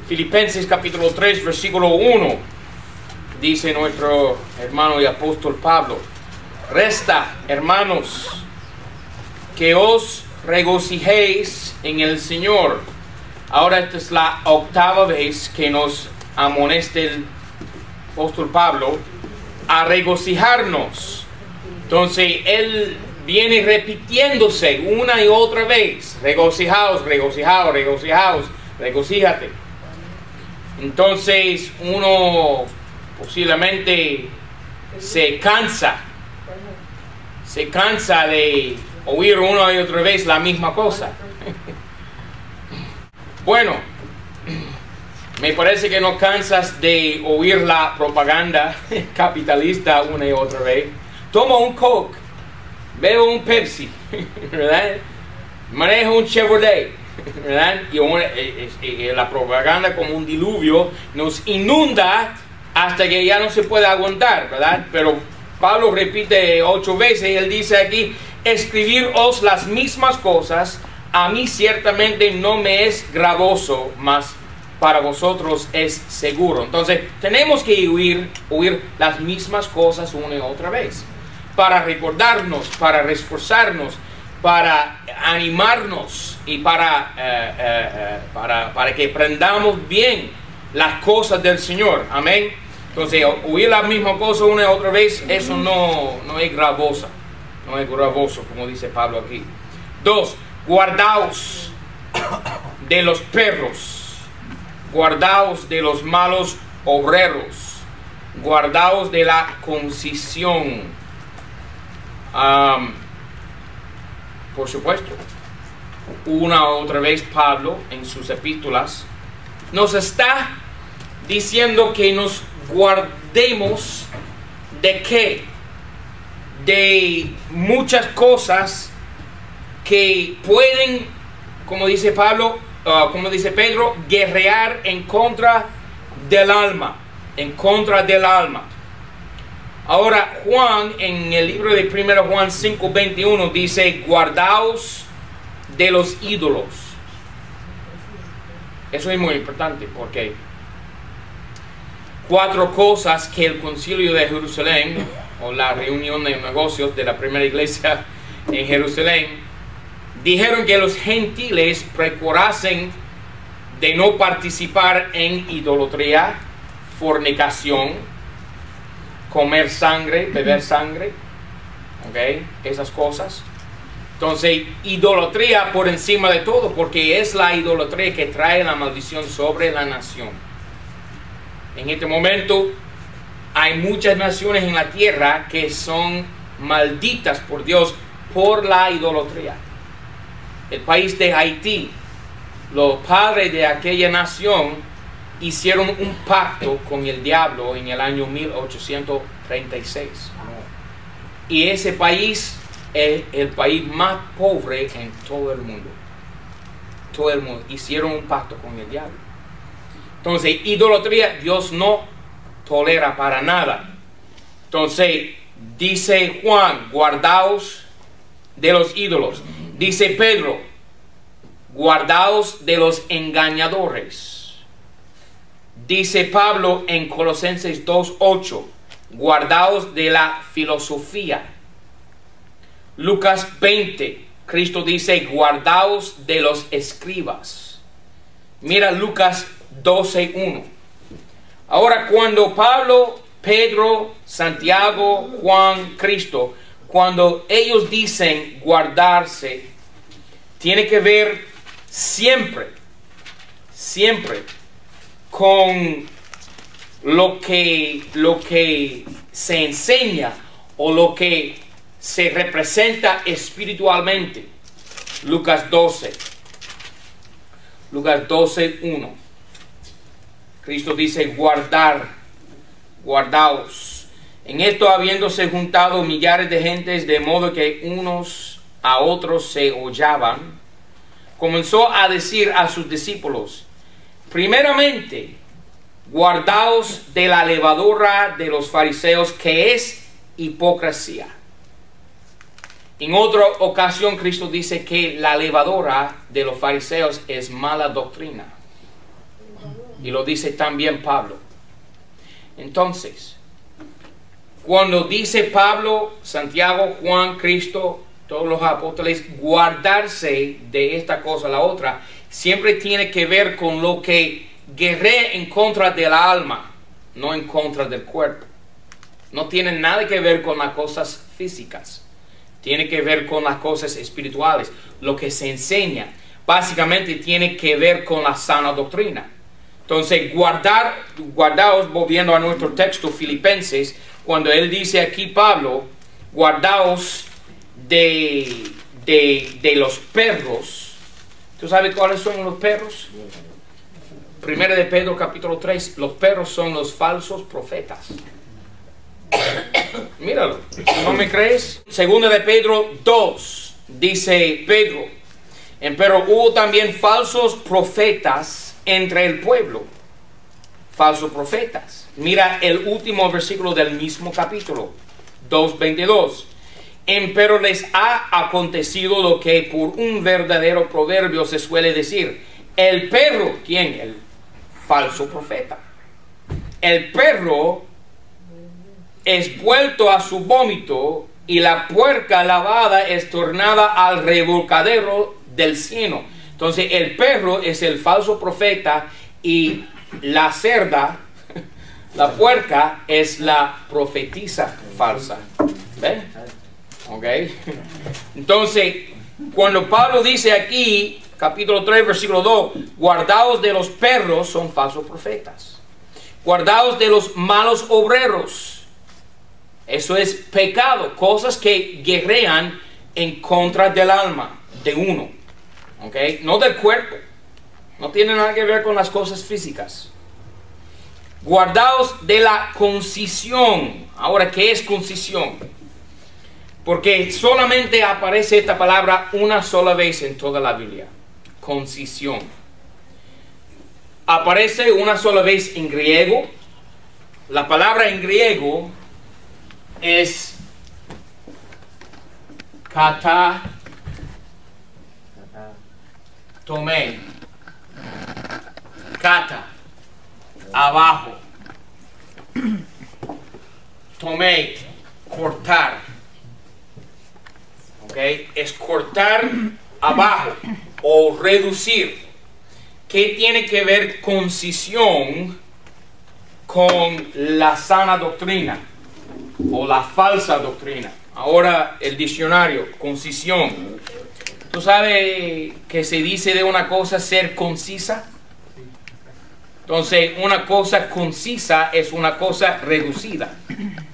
Filipenses capítulo 3, versículo 1, dice nuestro hermano y apóstol Pablo: resta, hermanos, que os regocijéis en el Señor. Ahora esta es la octava vez que nos amonesta el apóstol Pablo a regocijarnos. Entonces él viene repitiéndose una y otra vez: regocijaos, regocijaos, regocijaos, regocíjate. Entonces uno posiblemente se cansa de oír una y otra vez la misma cosa. Bueno, me parece que no cansas de oír la propaganda capitalista una y otra vez. Toma un Coke, bebe un Pepsi, ¿verdad? Maneja un Chevrolet, ¿verdad? Y la propaganda, como un diluvio, nos inunda hasta que ya no se puede aguantar, ¿verdad? Pero Pablo repite 8 veces, él dice aquí: escribiros las mismas cosas, a mí ciertamente no me es gravoso, mas para vosotros es seguro. Entonces tenemos que oír las mismas cosas una y otra vez, para recordarnos, para reforzarnos, para animarnos y para que aprendamos bien las cosas del Señor. Amén. Entonces oír la misma cosa una y otra vez, eso no es gravoso. No es gravoso, como dice Pablo aquí. 2. Guardaos de los perros, guardaos de los malos obreros, guardaos de la concisión. Por supuesto, una u otra vez Pablo en sus epístolas nos está diciendo que nos guardemos de qué, de muchas cosas que pueden, como dice Pablo, como dice Pedro, guerrear en contra del alma, en contra del alma. Ahora Juan, en el libro de 1 Juan 5:21, dice: guardaos de los ídolos. Eso es muy importante, porque 4 cosas que el concilio de Jerusalén, o la reunión de negocios de la primera iglesia en Jerusalén, dijeron que los gentiles procurasen de no participar en idolatría, fornicación, comer sangre, beber sangre, ¿ok? Esas cosas. Entonces, idolatría por encima de todo, porque es la idolatría que trae la maldición sobre la nación. En este momento hay muchas naciones en la tierra que son malditas por Dios por la idolatría. El país de Haití, los padres de aquella nación hicieron un pacto con el diablo en el año 1836. Y ese país es el país más pobre en todo el mundo. Todo el mundo hicieron un pacto con el diablo. Entonces, idolatría Dios no tolera para nada. Entonces, dice Juan: guardaos de los ídolos. Dice Pedro: guardaos de los engañadores. Dice Pablo en Colosenses 2:8: guardaos de la filosofía. Lucas 20, Cristo dice: guardaos de los escribas. Mira Lucas 12:1. Ahora, cuando Pablo, Pedro, Santiago, Juan, Cristo, cuando ellos dicen guardarse, tiene que ver siempre con lo que se enseña o lo que se representa espiritualmente. Lucas 12:1. Cristo dice: guardaos. En esto, habiéndose juntado millares de gentes, de modo que unos a otros se hollaban, comenzó a decir a sus discípulos: primeramente, guardaos de la levadura de los fariseos, que es hipocresía. En otra ocasión, Cristo dice que la levadura de los fariseos es mala doctrina. Y lo dice también Pablo. Entonces, cuando dice Pablo, Santiago, Juan, Cristo, todos los apóstoles, guardarse de esta cosa, la otra, siempre tiene que ver con lo que guerrea en contra del alma, no en contra del cuerpo. No tiene nada que ver con las cosas físicas. Tiene que ver con las cosas espirituales. Lo que se enseña, básicamente tiene que ver con la sana doctrina. Entonces, guardaos, volviendo a nuestro texto Filipenses, cuando él dice aquí, Pablo, guardaos de los perros. ¿Tú sabes cuáles son los perros? Primera de Pedro capítulo 3, los perros son los falsos profetas. Míralo, ¿no me crees? Segunda de Pedro 2, dice Pedro, pero hubo también falsos profetas entre el pueblo. Falsos profetas. Mira el último versículo del mismo capítulo, 2:22. Pero les ha acontecido lo que por un verdadero proverbio se suele decir. El perro, ¿quién? El falso profeta. El perro es vuelto a su vómito y la puerca lavada es tornada al revolcadero del cieno. Entonces el perro es el falso profeta y la cerda, la puerca, es la profetisa falsa. ¿Ven? Ok. Entonces, cuando Pablo dice aquí, capítulo 3, versículo 2, guardaos de los perros, son falsos profetas. Guardaos de los malos obreros. Eso es pecado, cosas que guerrean en contra del alma de uno, ¿ok? No del cuerpo, no tiene nada que ver con las cosas físicas. Guardaos de la concisión. Ahora, ¿qué es concisión? Porque solamente aparece esta palabra una sola vez en toda la Biblia. Concisión. Aparece una sola vez en griego. La palabra en griego es kata tomé. Kata, abajo. Tomé, cortar. ¿Ok? Es cortar abajo o reducir. ¿Qué tiene que ver concisión con la sana doctrina o la falsa doctrina? Ahora el diccionario, concisión. ¿Tú sabes que se dice de una cosa ser concisa? Entonces, una cosa concisa es una cosa reducida,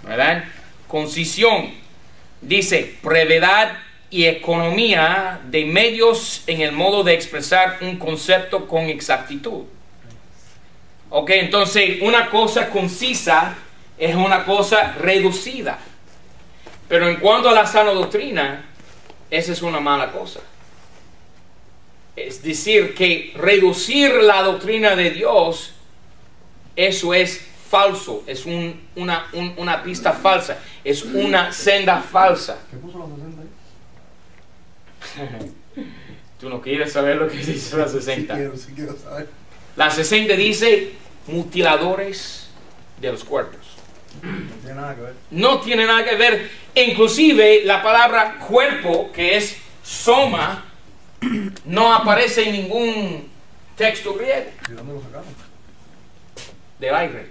¿verdad? Concisión dice brevedad y economía de medios en el modo de expresar un concepto con exactitud. Ok, entonces una cosa concisa es una cosa reducida. Pero en cuanto a la sana doctrina, esa es una mala cosa. Es decir, que reducir la doctrina de Dios, eso es falso, es una pista falsa, es una senda falsa. ¿Qué puso la 60 ahí? Tú no quieres saber lo que dice la 60. Sí quiero saber. La 60 dice mutiladores de los cuerpos. No tiene nada que ver. No tiene nada que ver. Inclusive la palabra cuerpo, que es soma, no aparece en ningún texto griego. ¿De dónde lo sacaron? Del aire.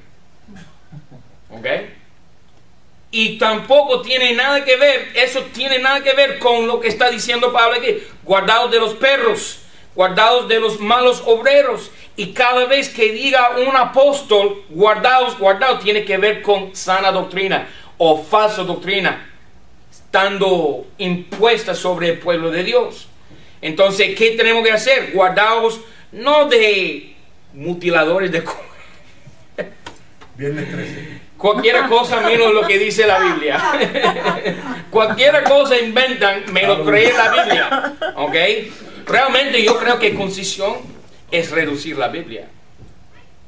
¿Ok? Y tampoco tiene nada que ver, eso tiene nada que ver con lo que está diciendo Pablo aquí. Guardaos de los perros, guardaos de los malos obreros. Y cada vez que diga un apóstol, guardaos, guardaos, tiene que ver con sana doctrina o falsa doctrina, estando impuesta sobre el pueblo de Dios. Entonces, ¿qué tenemos que hacer? Guardaos no de mutiladores de cuerpos. Viernes 13. Cualquier cosa menos lo que dice la Biblia. Cualquier cosa inventan menos creer la Biblia. ¿Ok? Realmente yo creo que concisión es reducir la Biblia.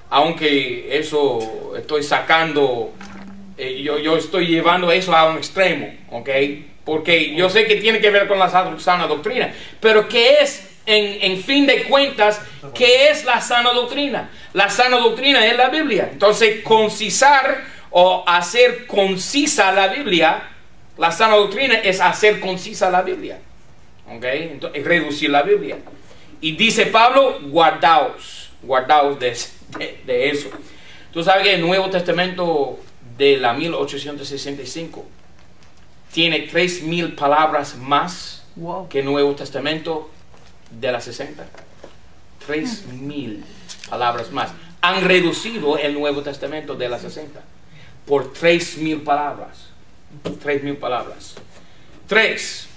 Aunque eso estoy sacando, yo estoy llevando eso a un extremo. ¿Ok? Porque yo sé que tiene que ver con la sana doctrina. Pero ¿qué es en fin de cuentas, ¿qué es la sana doctrina? La sana doctrina es la Biblia. Entonces, concisar o hacer concisa la Biblia, la sana doctrina es hacer concisa la Biblia. ¿Ok? Entonces, reducir la Biblia. Y dice Pablo, guardaos de eso. Tú sabes que el Nuevo Testamento de la 1865 tiene 3.000 palabras más que el Nuevo Testamento de la 60. 3.000 palabras más. Han reducido el Nuevo Testamento de la 60 por 3.000 palabras. 3.000 palabras. 3.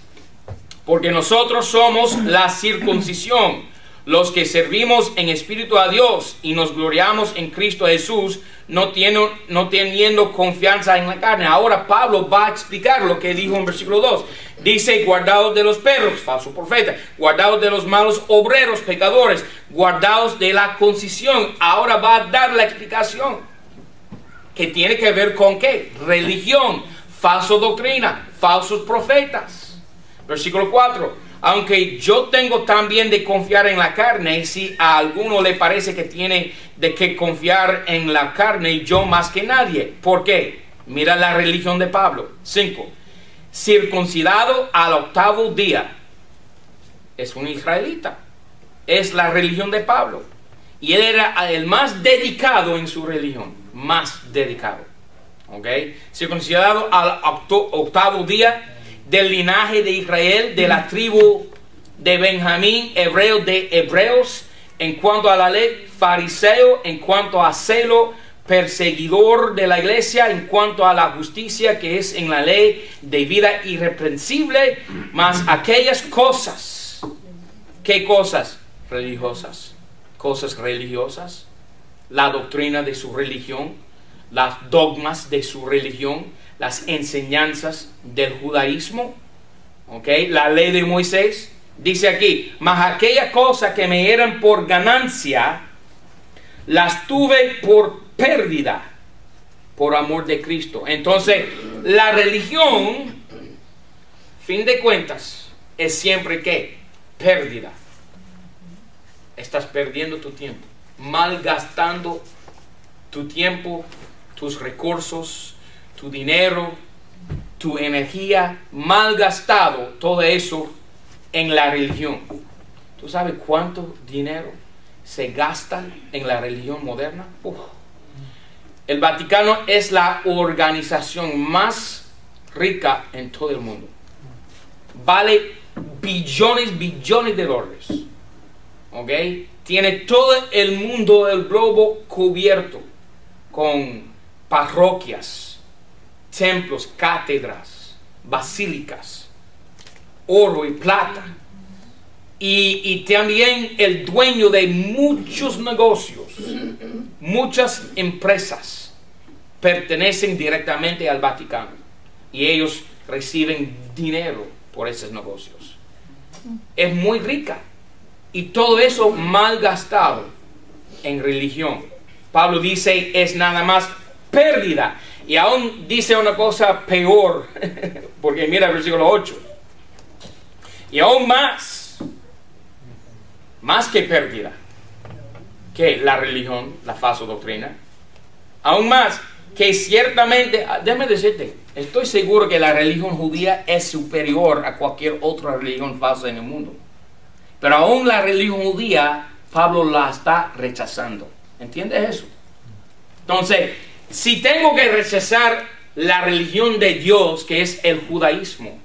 Porque nosotros somos la circuncisión, los que servimos en espíritu a Dios y nos gloriamos en Cristo Jesús, no teniendo confianza en la carne. Ahora Pablo va a explicar lo que dijo en versículo 2. Dice, guardaos de los perros, falso profeta, guardaos de los malos obreros, pecadores, guardaos de la concisión. Ahora va a dar la explicación que tiene que ver con ¿qué? Religión, falsa doctrina, falsos profetas. Versículo 4. Aunque yo tengo también de confiar en la carne, si a alguno le parece que tiene de que confiar en la carne, yo más que nadie. ¿Por qué? Mira la religión de Pablo. 5. Circuncidado al 8º día. Es un israelita. Es la religión de Pablo. Y él era el más dedicado en su religión. Más dedicado. ¿Ok? Circuncidado al 8º día, del linaje de Israel, de la tribu de Benjamín, hebreo de hebreos, en cuanto a la ley, fariseo, en cuanto a celo, perseguidor de la iglesia, en cuanto a la justicia que es en la ley, de vida irreprensible, mas aquellas cosas, ¿qué cosas? Religiosas, cosas religiosas, la doctrina de su religión, las dogmas de su religión, las enseñanzas del judaísmo, ¿okay? La ley de Moisés, dice aquí, mas aquellas cosas que me eran por ganancia, las tuve por pérdida, por amor de Cristo. Entonces, la religión, fin de cuentas, es siempre ¿qué? Pérdida. Estás perdiendo tu tiempo, malgastando tu tiempo, tus recursos, tu dinero, tu energía, malgastado todo eso en la religión. ¿Tú sabes cuánto dinero se gasta en la religión moderna? El Vaticano es la organización más rica en todo el mundo. Vale billones de dólares. ¿Ok? Tiene todo el mundo, el globo cubierto con parroquias, templos, cátedras, basílicas, oro y plata. Y también el dueño de muchos negocios, muchas empresas pertenecen directamente al Vaticano. Y ellos reciben dinero por esos negocios. Es muy rica. Y todo eso mal gastado en religión. Pablo dice, es nada más pérdida. Y aún dice una cosa peor, porque mira el versículo 8. Y aún más que pérdida, que la religión, la falsa doctrina. Aún más que ciertamente, déjame decirte, estoy seguro que la religión judía es superior a cualquier otra religión falsa en el mundo. Pero aún la religión judía, Pablo la está rechazando. ¿Entiendes eso? Entonces, si tengo que rechazar la religión de Dios, que es el judaísmo,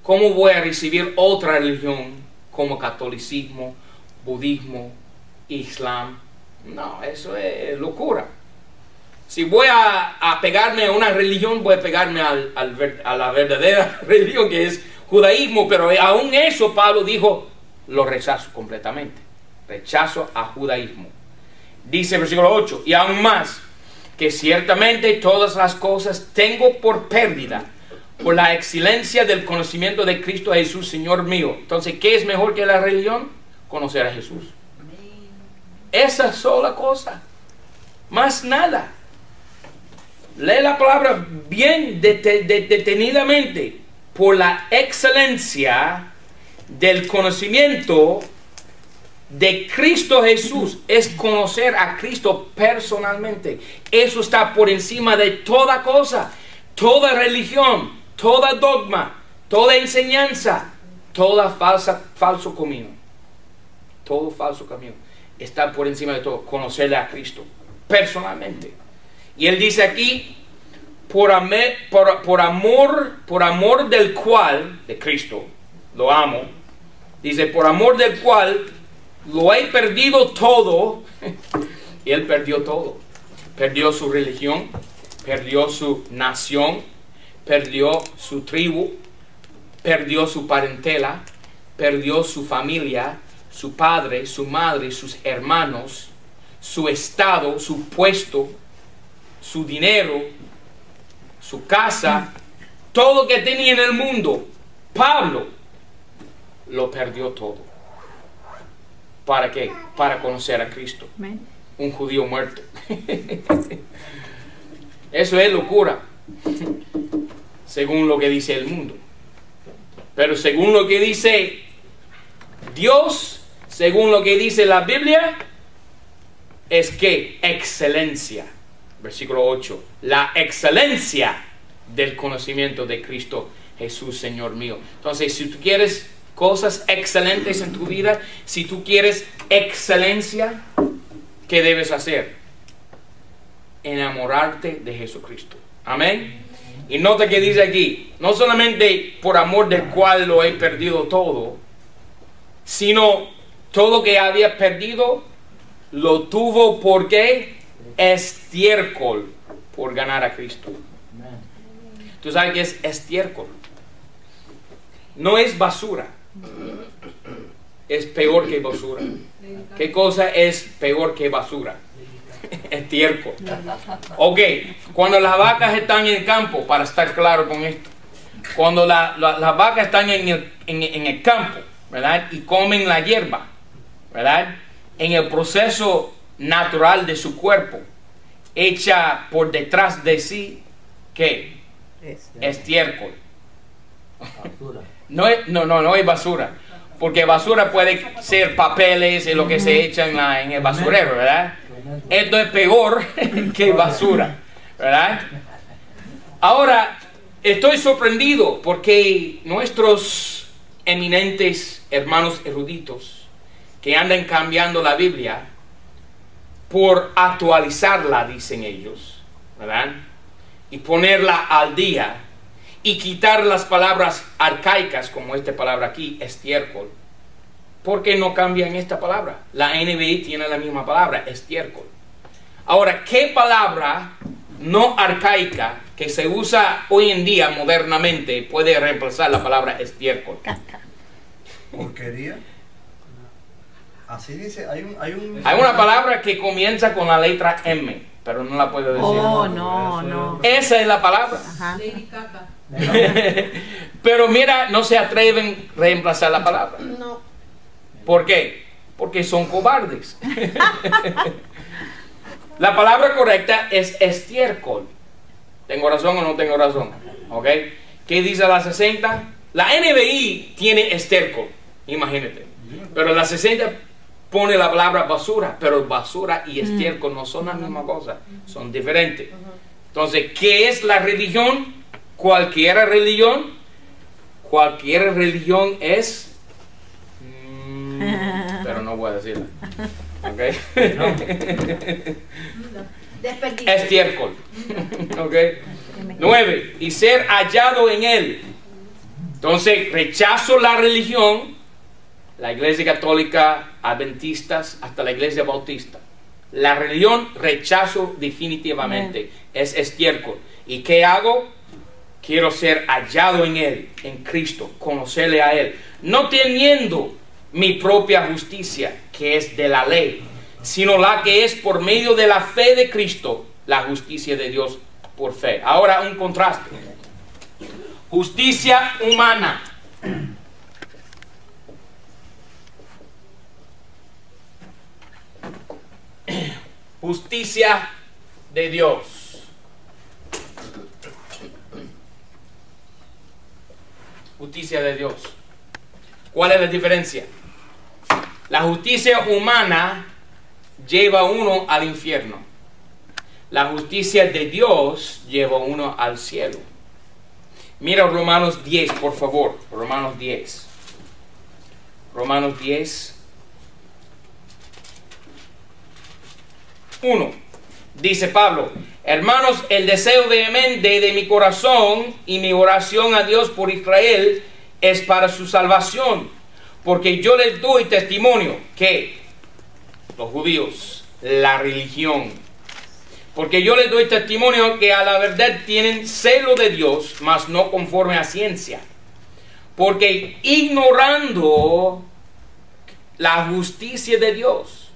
¿cómo voy a recibir otra religión como catolicismo, budismo, islam? No, eso es locura. Si voy a pegarme a una religión, voy a pegarme a la verdadera religión, que es judaísmo. Pero aún eso Pablo dijo, lo rechazo completamente. Rechazo a judaísmo. Dice el versículo 8, y aún más, que ciertamente todas las cosas tengo por pérdida, por la excelencia del conocimiento de Cristo Jesús, Señor mío. Entonces, ¿qué es mejor que la religión? Conocer a Jesús. Esa sola cosa. Más nada. Lee la palabra bien detenidamente. Por la excelencia del conocimiento de Cristo Jesús es conocer a Cristo personalmente. Eso está por encima de toda cosa, toda religión, toda dogma, toda enseñanza, toda falso camino. Todo falso camino está por encima de todo, conocerle a Cristo personalmente. Y él dice aquí, por amor del cual, de Cristo, lo amo, dice, por amor del cual lo he perdido todo. Y él perdió todo. Perdió su religión, perdió su nación, perdió su tribu, perdió su parentela, perdió su familia, su padre, su madre, sus hermanos, su estado, su puesto, su dinero, su casa, todo que tenía en el mundo. Pablo lo perdió todo. ¿Para qué? Para conocer a Cristo. Amén. Un judío muerto. Eso es locura, según lo que dice el mundo. Pero según lo que dice Dios, según lo que dice la Biblia, es que excelencia. Versículo 8. La excelencia del conocimiento de Cristo Jesús, Señor mío. Entonces, si tú quieres cosas excelentes en tu vida, si tú quieres excelencia, ¿qué debes hacer? Enamorarte de Jesucristo. Amén. Y nota que dice aquí, no solamente por amor del cual lo he perdido todo, sino todo que había perdido lo tuvo porque estiércol por ganar a Cristo. ¿Tú sabes qué es estiércol? No es basura. Es peor que basura. ¿Qué cosa es peor que basura? Estiércol. Ok, cuando las vacas están en el campo, para estar claro con esto, cuando las vacas están en el campo, ¿verdad? Y comen la hierba, ¿verdad? En el proceso natural de su cuerpo, echa por detrás de sí, ¿qué? Estiércol. No es basura. Porque basura puede ser papeles y lo que se echa en el basurero, ¿verdad? Esto es peor que basura, ¿verdad? Ahora, estoy sorprendido porque nuestros eminentes hermanos eruditos que andan cambiando la Biblia por actualizarla, dicen ellos, ¿verdad? Y ponerla al día y quitar las palabras arcaicas como esta palabra aquí, estiércol. ¿Por qué no cambian esta palabra? La NBI tiene la misma palabra, estiércol. Ahora, ¿qué palabra no arcaica que se usa hoy en día modernamente puede reemplazar la palabra estiércol? Porquería. Así dice, hay una palabra que comienza con la letra M, pero no la puedo decir. Oh, no. Esa es la palabra. Ajá. Pero mira, no se atreven a reemplazar la palabra. No. ¿Por qué? Porque son cobardes. La palabra correcta es estiércol. ¿Tengo razón o no tengo razón? ¿Ok? ¿Qué dice la 60? La NBI tiene estiércol, imagínate. Pero la 60 pone la palabra basura, pero basura y estiércol no son la misma cosa, son diferentes. Entonces, ¿qué es la religión? Cualquier religión es... pero no voy a decirla. ¿Ok? Estiércol. ¿Ok? 9. Y ser hallado en él. Entonces, rechazo la religión, la iglesia católica, adventistas, hasta la iglesia bautista. La religión rechazo definitivamente. Es estiércol. ¿Y qué hago? Quiero ser hallado en él, en Cristo, conocerle a él. No teniendo mi propia justicia, que es de la ley, sino la que es por medio de la fe de Cristo, la justicia de Dios por fe. Ahora un contraste. Justicia humana. Justicia de Dios. Justicia de Dios. ¿Cuál es la diferencia? La justicia humana lleva a uno al infierno. La justicia de Dios lleva a uno al cielo. Mira Romanos 10, por favor. Romanos 10. Romanos 10. 1. Dice Pablo: hermanos, el deseo vehemente de mi corazón y mi oración a Dios por Israel es para su salvación, porque yo les doy testimonio que los judíos, la religión, porque yo les doy testimonio que a la verdad tienen celo de Dios, mas no conforme a ciencia, porque ignorando la justicia de Dios.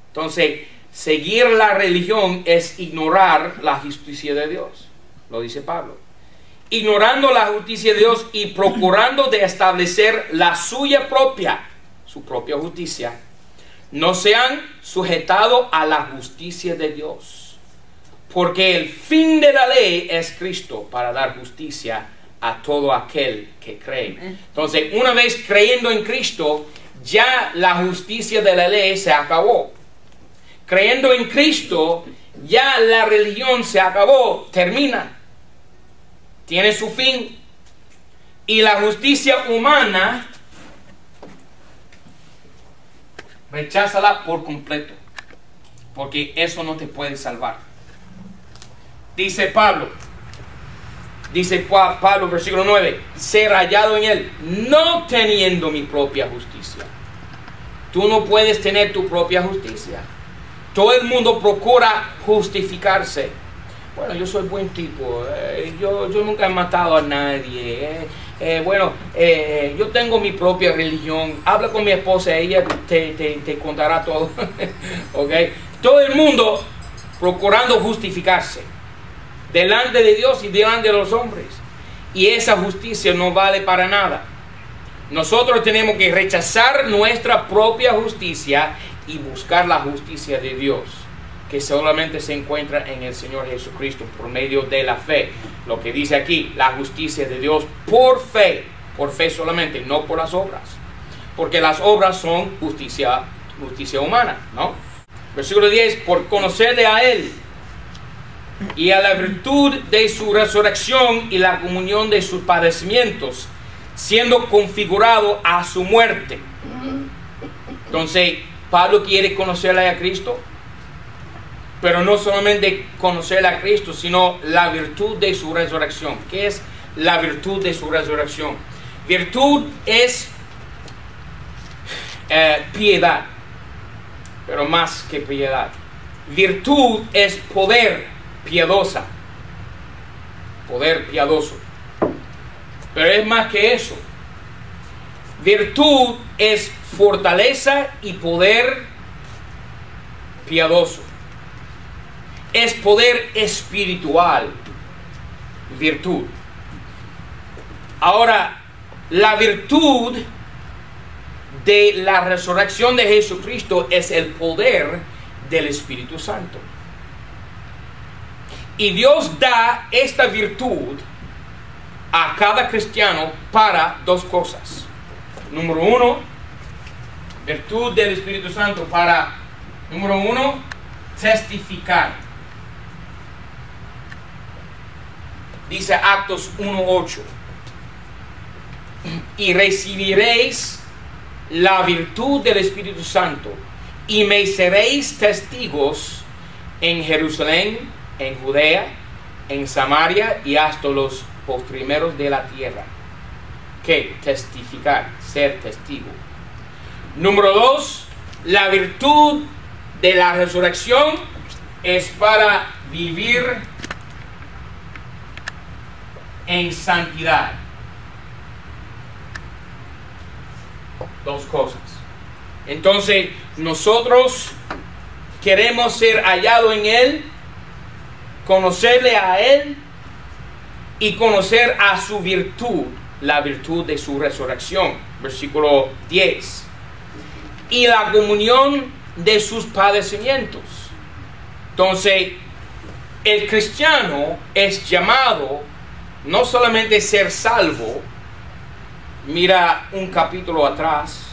Entonces, seguir la religión es ignorar la justicia de Dios, lo dice Pablo. Ignorando la justicia de Dios y procurando de establecer la suya propia, su propia justicia, no se han sujetado a la justicia de Dios. Porque el fin de la ley es Cristo para dar justicia a todo aquel que cree. Entonces, una vez creyendo en Cristo, ya la justicia de la ley se acabó. Creyendo en Cristo, ya la religión se acabó, termina. Tiene su fin. Y la justicia humana, recházala por completo, porque eso no te puede salvar. Dice Pablo, versículo 9, ser hallado en él, no teniendo mi propia justicia. Tú no puedes tener tu propia justicia. Todo el mundo procura justificarse. Bueno, yo soy buen tipo, yo nunca he matado a nadie, yo tengo mi propia religión. Habla con mi esposa, ella te contará todo. ¿Okay? Todo el mundo procurando justificarse delante de Dios y delante de los hombres. Y esa justicia no vale para nada. Nosotros tenemos que rechazar nuestra propia justicia y buscar la justicia de Dios, que solamente se encuentra en el Señor Jesucristo por medio de la fe. Lo que dice aquí, la justicia de Dios por fe solamente, no por las obras, porque las obras son justicia humana, ¿no? Versículo 10, por conocerle a Él y a la virtud de su resurrección y la comunión de sus padecimientos, siendo configurado a su muerte. Entonces, Pablo quiere conocerle a Cristo, pero no solamente conocerle a Cristo, sino la virtud de su resurrección. ¿Qué es la virtud de su resurrección? Virtud es piedad, pero más que piedad. Virtud es poder piadoso. Pero es más que eso. Virtud es fortaleza y poder piadoso. Es poder espiritual, virtud. Ahora, la virtud de la resurrección de Jesucristo es el poder del Espíritu Santo. Y Dios da esta virtud a cada cristiano para dos cosas. Número uno, virtud del Espíritu Santo para, número uno, testificar. Dice Actos 1:8. Y recibiréis la virtud del Espíritu Santo y me seréis testigos en Jerusalén, en Judea, en Samaria y hasta los postrimeros de la tierra. ¿Qué? Testificar, ser testigo. Número 2, la virtud de la resurrección es para vivir en santidad. Dos cosas. Entonces, nosotros queremos ser hallados en Él, conocerle a Él y conocer a su virtud, la virtud de su resurrección. Versículo 10. Y la comunión de sus padecimientos. Entonces, el cristiano es llamado no solamente ser salvo, mira un capítulo atrás,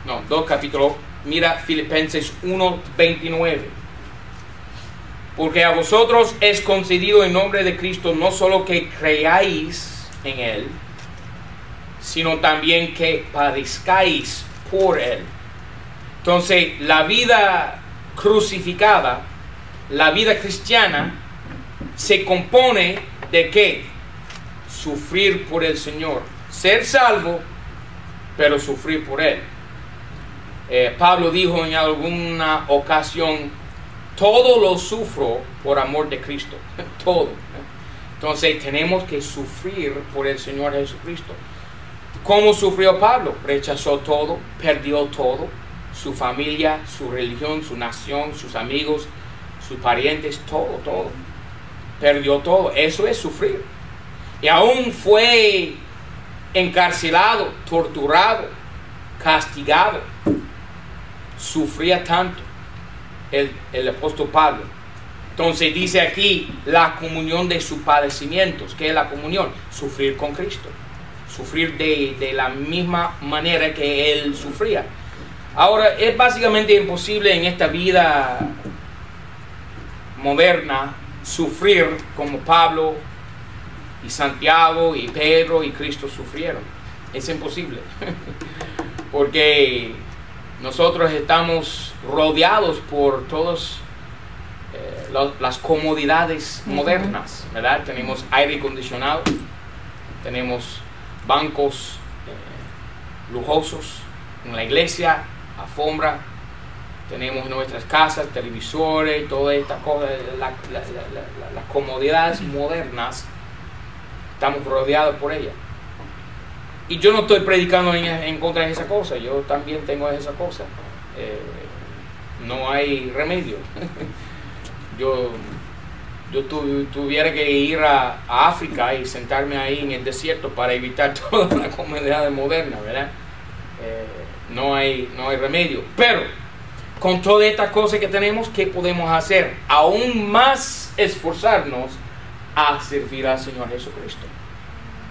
no, 2 capítulos, mira Filipenses 1:29. Porque a vosotros es concedido en nombre de Cristo no solo que creáis en Él, sino también que padezcáis por Él. Entonces, la vida crucificada, la vida cristiana, se compone de ¿qué? Sufrir por el Señor. Ser salvo, pero sufrir por Él. Pablo dijo en alguna ocasión, todo lo sufro por amor de Cristo. Todo. Entonces tenemos que sufrir por el Señor Jesucristo. ¿Cómo sufrió Pablo? Rechazó todo, perdió todo. Su familia, su religión, su nación, sus amigos, sus parientes, todo. Perdió todo. Eso es sufrir. Y aún fue encarcelado, torturado, castigado. Sufría tanto el apóstol Pablo. Entonces dice aquí la comunión de sus padecimientos. ¿Qué es la comunión? Sufrir con Cristo. Sufrir de la misma manera que Él sufría. Ahora, es básicamente imposible en esta vida moderna sufrir como Pablo y Santiago y Pedro y Cristo sufrieron. Es imposible. Porque nosotros estamos rodeados por todas las comodidades modernas, ¿verdad? Tenemos aire acondicionado, tenemos bancos lujosos en la iglesia, alfombra, tenemos nuestras casas, televisores, todas estas cosas, las comodidades modernas, estamos rodeados por ellas. Y yo no estoy predicando en contra de esa cosa, yo también tengo esa cosa. No hay remedio. yo tuviera que ir a África y sentarme ahí en el desierto para evitar todas las comodidades modernas, ¿verdad? No hay remedio. Pero con todas estas cosas que tenemos, ¿qué podemos hacer? Aún más esforzarnos a servir al Señor Jesucristo,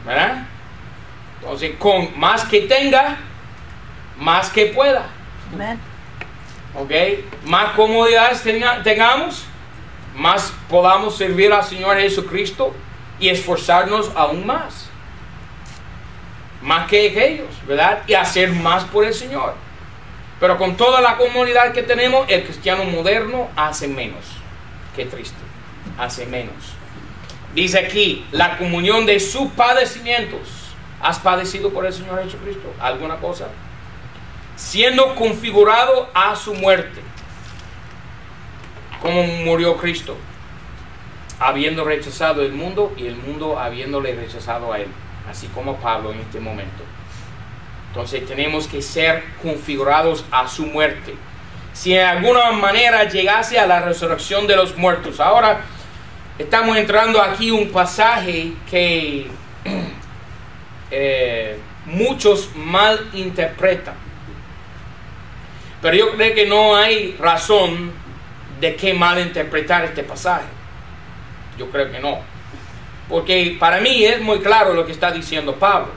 ¿verdad? Entonces, con más que tenga, más que pueda. Amén. ¿Ok? Más comodidades tengamos, más podamos servir al Señor Jesucristo y esforzarnos aún más. Más que ellos, ¿verdad? Y hacer más por el Señor. Pero con toda la comodidad que tenemos, el cristiano moderno hace menos. Qué triste. Hace menos. Dice aquí, la comunión de sus padecimientos. ¿Has padecido por el Señor Jesucristo alguna cosa? Siendo configurado a su muerte. ¿Cómo murió Cristo? Habiendo rechazado el mundo y el mundo habiéndole rechazado a Él. Así como Pablo en este momento. Entonces tenemos que ser configurados a su muerte. Si en alguna manera llegase a la resurrección de los muertos. Ahora estamos entrando aquí un pasaje que muchos malinterpretan. Pero yo creo que no hay razón de que malinterpretar este pasaje. Yo creo que no. Porque para mí es muy claro lo que está diciendo Pablo.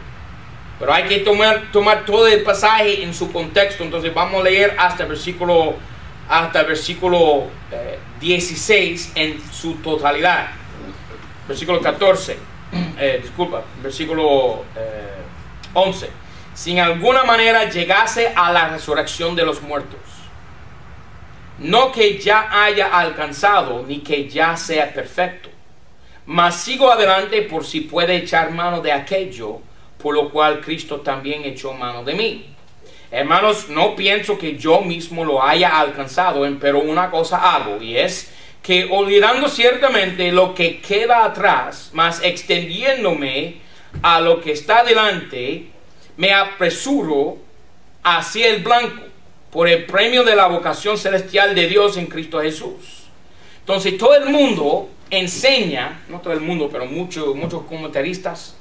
Pero hay que tomar todo el pasaje en su contexto. Entonces vamos a leer hasta el versículo 16 en su totalidad. Versículo 14. Versículo 11. Si en alguna manera llegase a la resurrección de los muertos, no que ya haya alcanzado, ni que ya sea perfecto, mas sigo adelante por si puede echar mano de aquello, por lo cual Cristo también echó mano de mí. Hermanos, no pienso que yo mismo lo haya alcanzado, pero una cosa hago, y es que olvidando ciertamente lo que queda atrás, mas extendiéndome a lo que está delante, me apresuro hacia el blanco, por el premio de la vocación celestial de Dios en Cristo Jesús. Entonces todo el mundo enseña, no todo el mundo, pero muchos comentaristas,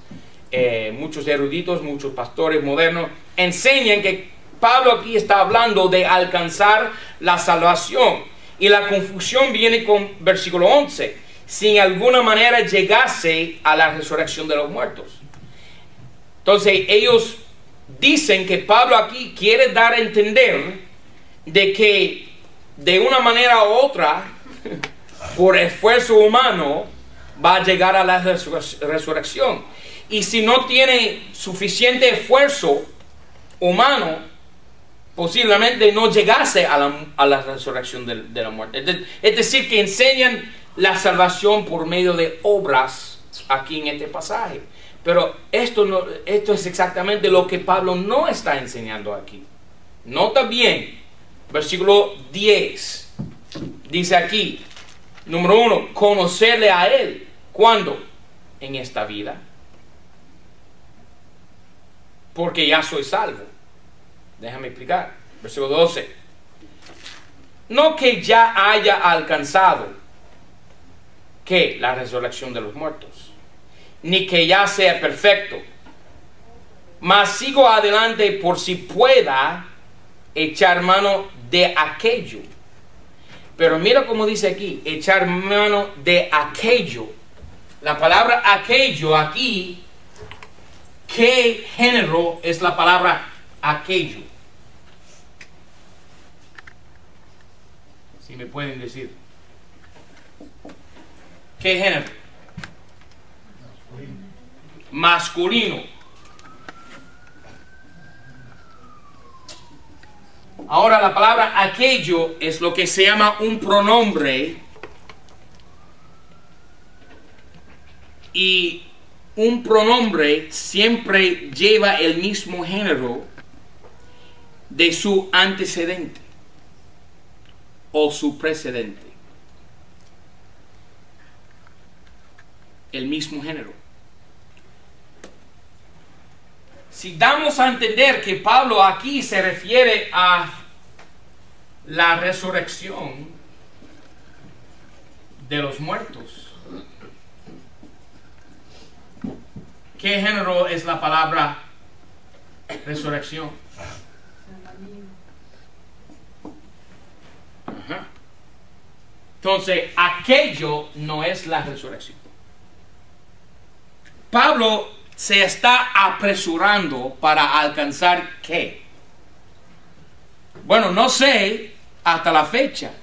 muchos eruditos, muchos pastores modernos, enseñan que Pablo aquí está hablando de alcanzar la salvación. Y la confusión viene con versículo 11. Si en alguna manera llegase a la resurrección de los muertos. Entonces ellos dicen que Pablo aquí quiere dar a entender de que de una manera u otra, por esfuerzo humano, va a llegar a la resurrección. Y si no tiene suficiente esfuerzo humano, posiblemente no llegase a la resurrección de la muerte. Es decir, que enseñan la salvación por medio de obras aquí en este pasaje. Pero esto es exactamente lo que Pablo no está enseñando aquí. Nota bien, versículo 10. Dice aquí, número 1, conocerle a Él. ¿Cuándo? En esta vida. Porque ya soy salvo. Déjame explicar. Versículo 12. No que ya haya alcanzado que la resurrección de los muertos, ni que ya sea perfecto, mas sigo adelante por si pueda echar mano de aquello. Pero mira cómo dice aquí, echar mano de aquello. La palabra aquello aquí, ¿qué género es la palabra aquello? Si me pueden decir. ¿Qué género? Masculino. Ahora la palabra aquello es lo que se llama un pronombre, y un pronombre siempre lleva el mismo género de su antecedente o su precedente. El mismo género. Si damos a entender que Pablo aquí se refiere a la resurrección de los muertos, ¿qué género es la palabra resurrección? Ajá. Entonces, aquello no es la resurrección. Pablo se está apresurando para alcanzar ¿qué? Bueno, no sé hasta la fecha,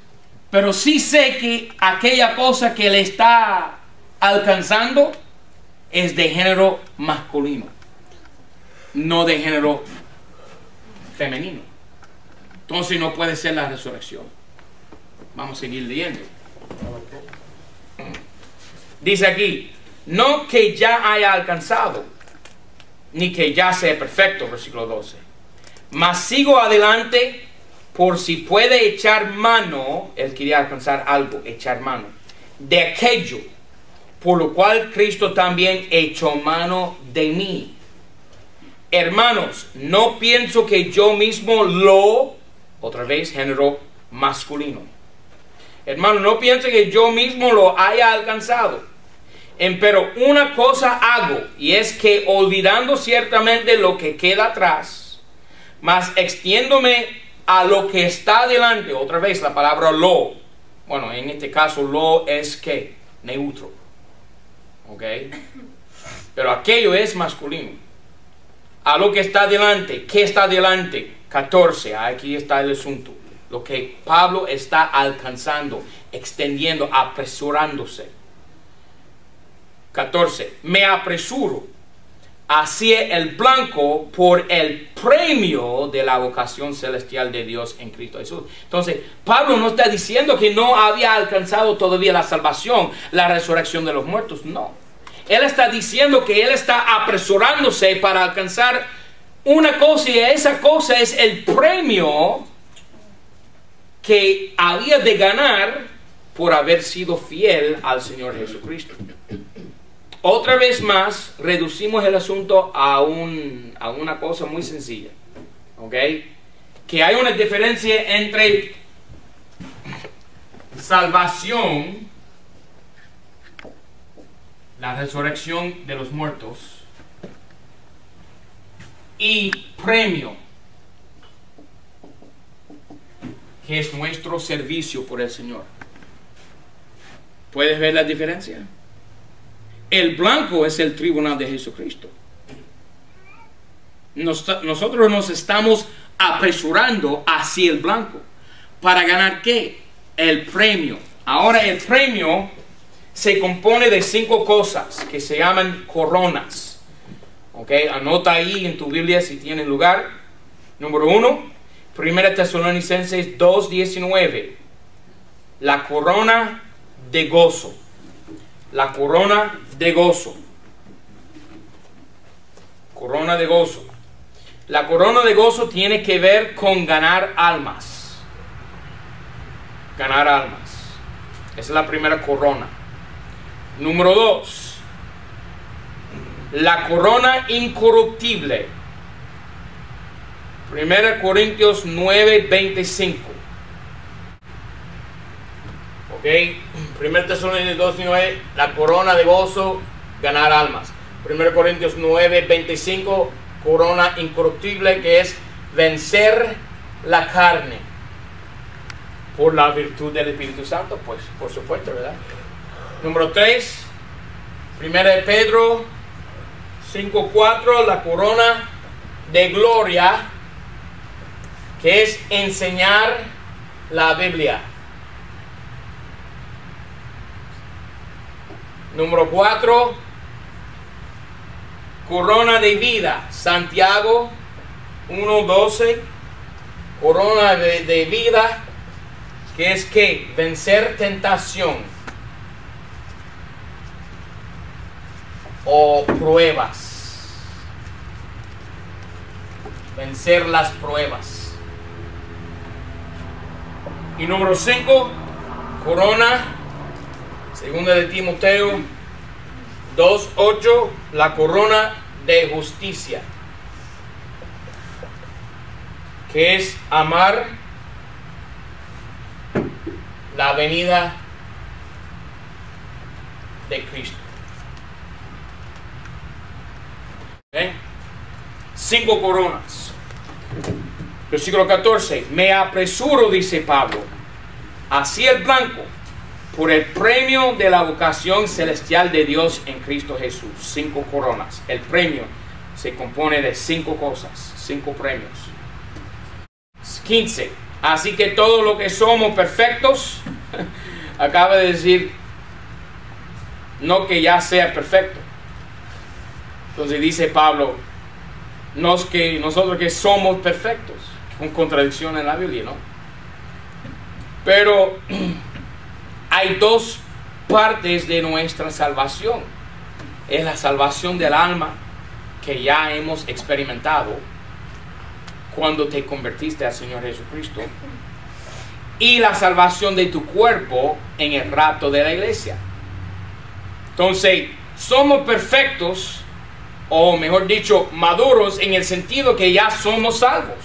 pero sí sé que aquella cosa que le está alcanzando es de género masculino, no de género femenino. Entonces no puede ser la resurrección. Vamos a seguir leyendo. Dice aquí, no que ya haya alcanzado, ni que ya sea perfecto, versículo 12. Mas sigo adelante por si puede echar mano, él quería alcanzar algo, echar mano, de aquello, por lo cual Cristo también echó mano de mí. Hermanos, no pienso que yo mismo otra vez, género masculino. Hermanos, no pienso que yo mismo lo haya alcanzado. Pero una cosa hago, y es que olvidando ciertamente lo que queda atrás, mas extiéndome a lo que está delante. Otra vez la palabra lo. Bueno, en este caso lo es que neutro. ¿Ok? Pero aquello es masculino. A lo que está delante. ¿Qué está delante? 14. Aquí está el asunto. Lo que Pablo está alcanzando, extendiendo, apresurándose. 14. Me apresuro hacia el blanco por el premio de la vocación celestial de Dios en Cristo Jesús. Entonces, Pablo no está diciendo que no había alcanzado todavía la salvación, la resurrección de los muertos. No. Él está diciendo que él está apresurándose para alcanzar una cosa, y esa cosa es el premio que había de ganar por haber sido fiel al Señor Jesucristo. Otra vez más, reducimos el asunto a una cosa muy sencilla. ¿Ok? Que hay una diferencia entre salvación, la resurrección de los muertos, y premio, que es nuestro servicio por el Señor. ¿Puedes ver la diferencia? El blanco es el tribunal de Jesucristo. nosotros nos estamos apresurando hacia el blanco. ¿Para ganar qué? El premio. Ahora el premio se compone de 5 cosas que se llaman coronas. Ok, anota ahí en tu Biblia si tienes lugar. Número 1, 1 Tesalonicenses 2:19. La corona de gozo. La corona de gozo. Corona de gozo. La corona de gozo tiene que ver con ganar almas. Ganar almas. Esa es la primera corona. Número 2. La corona incorruptible. 1 Corintios 9:25. Ok. 1 Tesalonicenses 2:9. La corona de gozo, ganar almas. 1 Corintios 9:25. Corona incorruptible, que es vencer la carne por la virtud del Espíritu Santo, pues por supuesto, ¿verdad? Número 3, 1 de Pedro 5:4, la corona de gloria, que es enseñar la Biblia. Número 4, corona de vida, Santiago 1:12, corona de vida, que es que vencer tentación o pruebas, vencer las pruebas. Y número 5, corona, segunda de Timoteo 2:8, la corona de justicia, que es amar la venida de Cristo. ¿Okay? 5 coronas. Versículo 14. Me apresuro, dice Pablo, hacia el blanco, por el premio de la vocación celestial de Dios en Cristo Jesús. 5 coronas. El premio se compone de 5 cosas, 5 premios. 15. Así que todo lo que somos perfectos, acaba de decir, no que ya sea perfecto. Entonces dice Pablo, no es que nosotros que somos perfectos, con contradicción en la Biblia, ¿no? Pero hay 2 partes de nuestra salvación. Es la salvación del alma, que ya hemos experimentado cuando te convertiste al Señor Jesucristo, y la salvación de tu cuerpo en el rapto de la iglesia. Entonces, somos perfectos, o mejor dicho, maduros, en el sentido que ya somos salvos.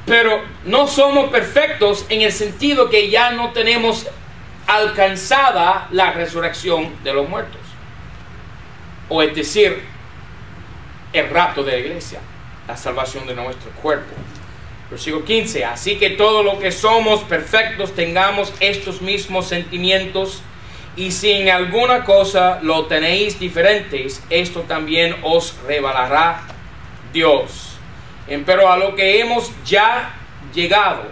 Pero no somos perfectos en el sentido que ya no tenemos alcanzada la resurrección de los muertos, o es decir, el rapto de la iglesia, la salvación de nuestro cuerpo. Versículo 15. Así que todo lo que somos perfectos tengamos estos mismos sentimientos, y si en alguna cosa lo tenéis diferentes, esto también os revelará Dios. Pero a lo que hemos ya llegado,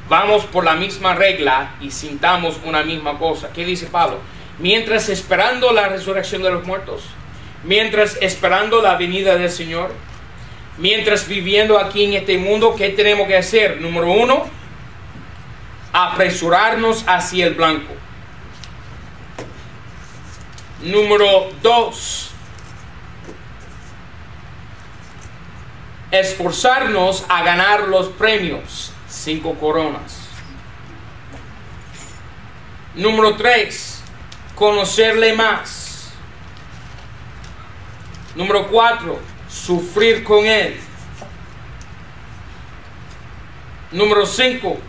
vamos por la misma regla y sintamos una misma cosa. ¿Qué dice Pablo? Mientras esperando la resurrección de los muertos, mientras esperando la venida del Señor, mientras viviendo aquí en este mundo, ¿qué tenemos que hacer? Número 1, apresurarnos hacia el blanco. Número 2, esforzarnos a ganar los premios, 5 coronas. Número 3, conocerle más. Número 4, sufrir con Él. Número 5,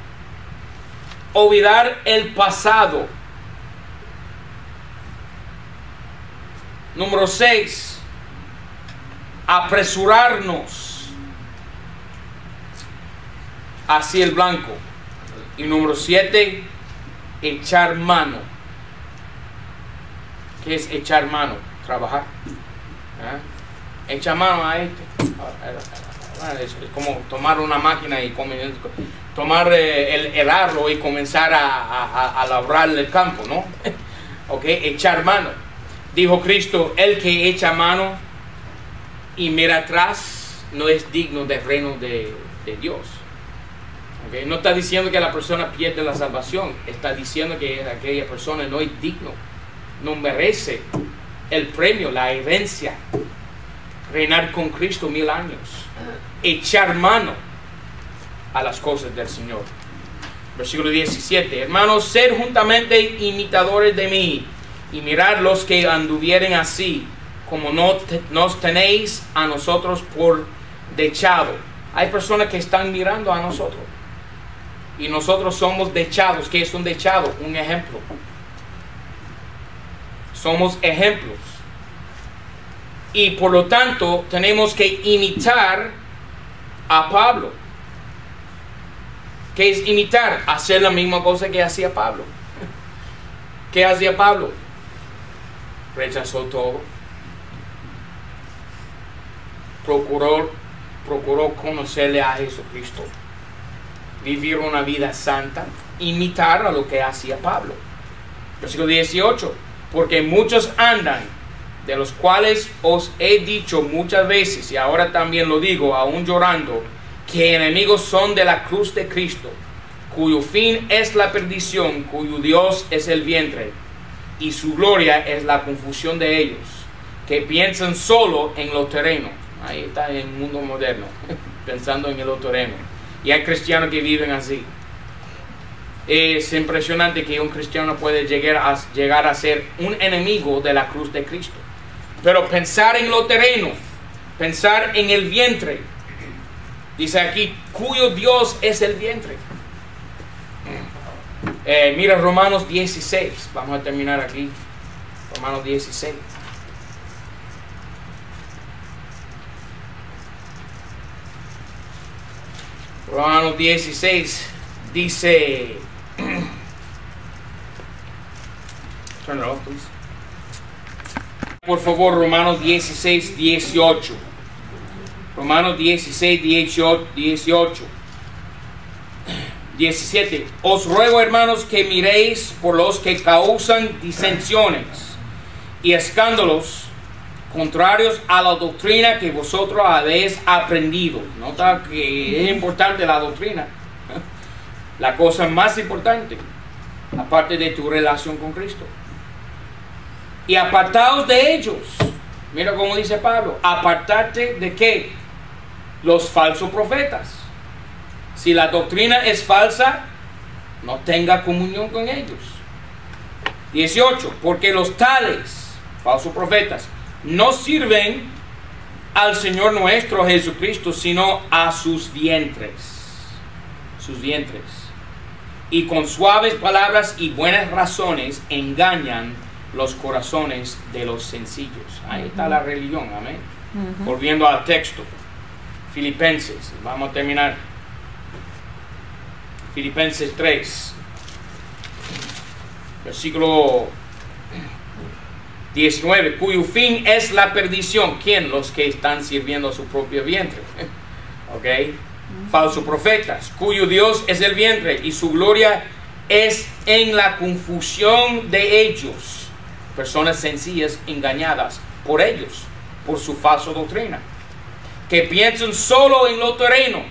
olvidar el pasado. Número 6, apresurarnos hacia el blanco. Y número 7, echar mano. ¿Qué es echar mano? Trabajar. echa mano a esto. Es como tomar una máquina y tomar el arro y comenzar a labrar el campo, ¿no? Ok, echar mano. Dijo Cristo, el que echa mano y mira atrás no es digno del reino de Dios. Okay. No está diciendo que la persona pierde la salvación, está diciendo que aquella persona no es digno, no merece el premio, la herencia, reinar con Cristo 1000 años, echar mano a las cosas del Señor. Versículo 17, hermanos, sed juntamente imitadores de mí, y mirad los que anduvieren así, como nos tenéis a nosotros por dechado. Hay personas que están mirando a nosotros, y nosotros somos dechados. ¿Qué es un dechado? Un ejemplo. Somos ejemplos. Y por lo tanto, tenemos que imitar a Pablo. ¿Qué es imitar? Hacer la misma cosa que hacía Pablo. ¿Qué hacía Pablo? Rechazó todo. Procuró conocerle a Jesucristo. Vivir una vida santa, imitar a lo que hacía Pablo. Versículo 18, porque muchos andan, de los cuales os he dicho muchas veces, y ahora también lo digo, aún llorando, que enemigos son de la cruz de Cristo, cuyo fin es la perdición, cuyo Dios es el vientre, y su gloria es la confusión de ellos, que piensan solo en lo terreno. Ahí está el mundo moderno, pensando en lo terreno. Y hay cristianos que viven así. Es impresionante que un cristiano puede llegar a ser un enemigo de la cruz de Cristo. Pero pensar en lo terreno, pensar en el vientre. Dice aquí, cuyo Dios es el vientre. Mira Romanos 16. Vamos a terminar aquí. Romanos 16. Romanos 16 dice, turn it off, please. Por favor, Romanos 16, 18. Romanos 16, 18. 17. Os ruego, hermanos, que miréis por los que causan disensiones y escándalos contrarios a la doctrina que vosotros habéis aprendido. Nota que es importante la doctrina. La cosa más importante, aparte de tu relación con Cristo. Y apartaos de ellos. Mira cómo dice Pablo. Apartarte de ¿qué? Los falsos profetas. Si la doctrina es falsa, no tenga comunión con ellos. 18. Porque los tales, falsos profetas, no sirven al Señor nuestro Jesucristo, sino a sus vientres. Sus vientres. Y con suaves palabras y buenas razones engañan los corazones de los sencillos. Ahí está la religión, amén. Volviendo al texto. Filipenses, vamos a terminar. Filipenses 3. Versículo 19, cuyo fin es la perdición. ¿Quién? Los que están sirviendo a su propio vientre. Ok. Falsos profetas, cuyo Dios es el vientre y su gloria es en la confusión de ellos. Personas sencillas engañadas por ellos, por su falsa doctrina, que piensan solo en lo terreno.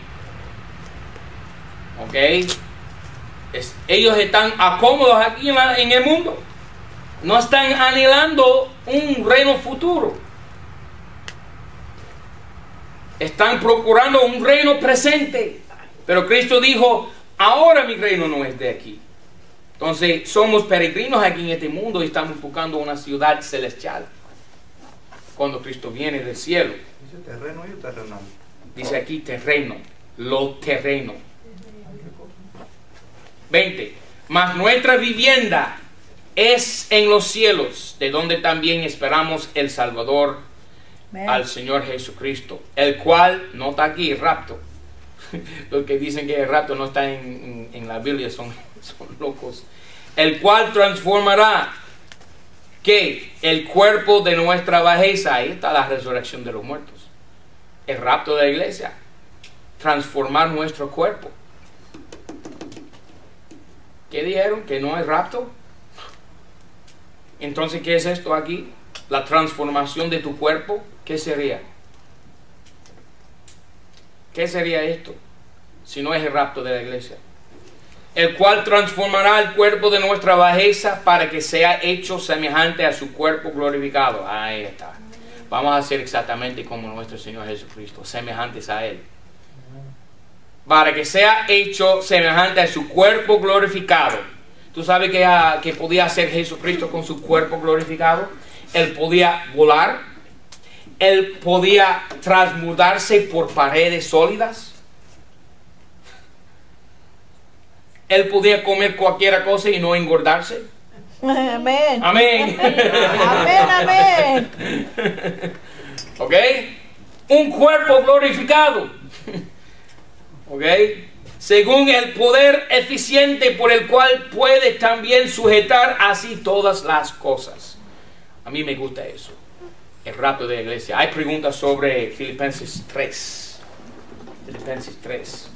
Ok. Ellos están acómodos aquí en el mundo. No están anhelando un reino futuro. Están procurando un reino presente. Pero Cristo dijo, ahora mi reino no es de aquí. Entonces somos peregrinos aquí en este mundo y estamos buscando una ciudad celestial. Cuando Cristo viene del cielo. ¿Dice terreno y terrenal? Dice aquí terreno, lo terreno. 20. Mas nuestra vivienda es en los cielos, de donde también esperamos el Salvador, al Señor Jesucristo, el cual, no está aquí, rapto. Los que dicen que el rapto no está en la Biblia son locos. El cual transformará que el cuerpo de nuestra bajeza, ahí está la resurrección de los muertos. El rapto de la iglesia, transformar nuestro cuerpo. ¿Qué dijeron? ¿Que no hay rapto? Entonces, ¿qué es esto aquí? La transformación de tu cuerpo. ¿Qué sería? ¿Qué sería esto? Si no es el rapto de la iglesia. El cual transformará el cuerpo de nuestra bajeza para que sea hecho semejante a su cuerpo glorificado. Ahí está. Vamos a ser exactamente como nuestro Señor Jesucristo, semejantes a Él. Para que sea hecho semejante a su cuerpo glorificado. ¿Tú sabes qué podía hacer Jesucristo con su cuerpo glorificado? Él podía volar. Él podía transmudarse por paredes sólidas. Él podía comer cualquier cosa y no engordarse. Amén. Amén. Amén, amén. ¿Ok? Un cuerpo glorificado. ¿Ok? Según el poder eficiente por el cual puede también sujetar así todas las cosas. A mí me gusta eso. El rapto de la iglesia. Hay preguntas sobre Filipenses 3. Filipenses 3.